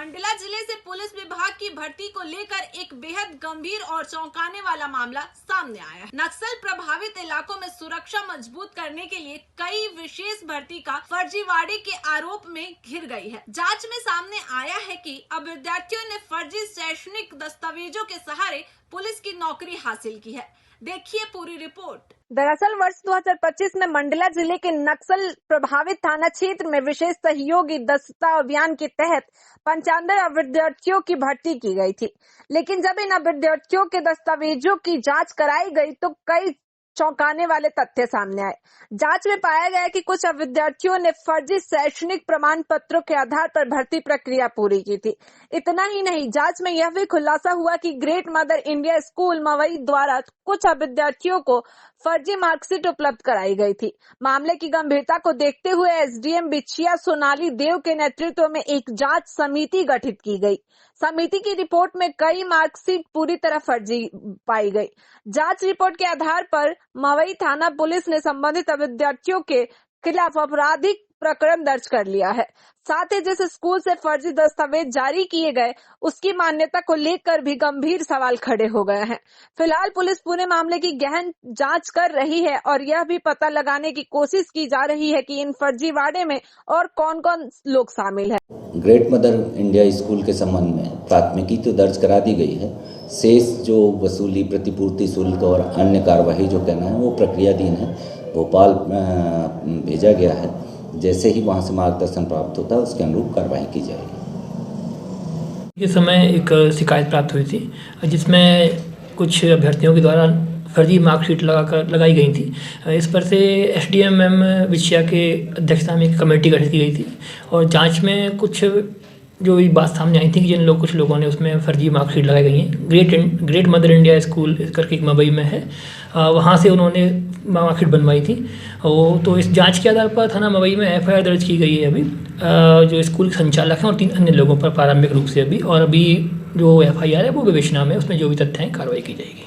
मंडला जिले से पुलिस विभाग की भर्ती को लेकर एक बेहद गंभीर और चौंकाने वाला मामला सामने आया है। नक्सल प्रभावित इलाकों में सुरक्षा मजबूत करने के लिए कई विशेष भर्ती का फर्जीवाड़े के आरोप में घिर गई है। जांच में सामने आया है कि अब विद्यार्थियों ने फर्जी शैक्षणिक दस्तावेजों के सहारे पुलिस की नौकरी हासिल की है। देखिए पूरी रिपोर्ट। दरअसल वर्ष 2025 में मंडला जिले के नक्सल प्रभावित थाना क्षेत्र में विशेष सहयोगी दस्ता अभियान के तहत 95 अभ्यर्थियों की भर्ती की गई थी। लेकिन जब इन अभ्यर्थियों के दस्तावेजों की जांच कराई गई तो कई चौंकाने वाले तथ्य सामने आए। जांच में पाया गया कि कुछ विद्यार्थियों ने फर्जी शैक्षणिक प्रमाण पत्रों के आधार पर भर्ती प्रक्रिया पूरी की थी। इतना ही नहीं, जांच में यह भी खुलासा हुआ कि great mother India school Mawai द्वारा कुछ विद्यार्थियों को फर्जी मार्कशीट उपलब्ध कराई गई थी। मामले की गंभीरता को देखते हुए एसडीएम बिछिया सोनाली देव के नेतृत्व में एक जांच समिति गठित की गई। समिति की रिपोर्ट में कई मार्कशीट पूरी तरह फर्जी पाई गई। जांच रिपोर्ट के आधार पर मवई थाना पुलिस ने संबंधित विद्यार्थियों के खिलाफ आपराधिक प्रकरण दर्ज कर लिया है। साथ ही जिस स्कूल से फर्जी दस्तावेज जारी किए गए उसकी मान्यता को लेकर भी गंभीर सवाल खड़े हो गए हैं। फिलहाल पुलिस पूरे मामले की गहन जांच कर रही है और यह भी पता लगाने की कोशिश की जा रही है कि इन फर्जीवाड़े में और कौन कौन लोग शामिल है। ग्रेट मदर इंडिया स्कूल के संबंध में प्राथमिकी तो दर्ज करा दी गई है। शेष जो वसूली, प्रतिपूर्ति शुल्क और अन्य कार्यवाही जो कहना है वो प्रक्रियाधीन है। भोपाल भेजा गया है। जैसे ही वहाँ से मार्गदर्शन प्राप्त होता है उसके अनुरूप कार्रवाई की जाएगी। इस समय एक शिकायत प्राप्त हुई थी जिसमें कुछ अभ्यर्थियों के द्वारा फर्जी मार्कशीट लगाई गई थी। इस पर से एसडीएम मैम बिछिया के अध्यक्षता में एक कमेटी गठित की गई थी और जांच में कुछ जो ये बात सामने आई थी कि कुछ लोगों ने उसमें फर्जी मार्कशीट लगाई गई हैं। ग्रेट मदर इंडिया स्कूल करके एक मुंबई में है, वहाँ से उन्होंने मार्कशीट बनवाई थी। तो इस जांच के आधार पर थाना मुंबई में एफआईआर दर्ज की गई है अभी जो स्कूल के संचालक हैं और 3 अन्य लोगों पर प्रारंभिक रूप से अभी जो एफआईआर है वो विवेचना में, उसमें जो भी तथ्य हैं कार्रवाई की जाएगी।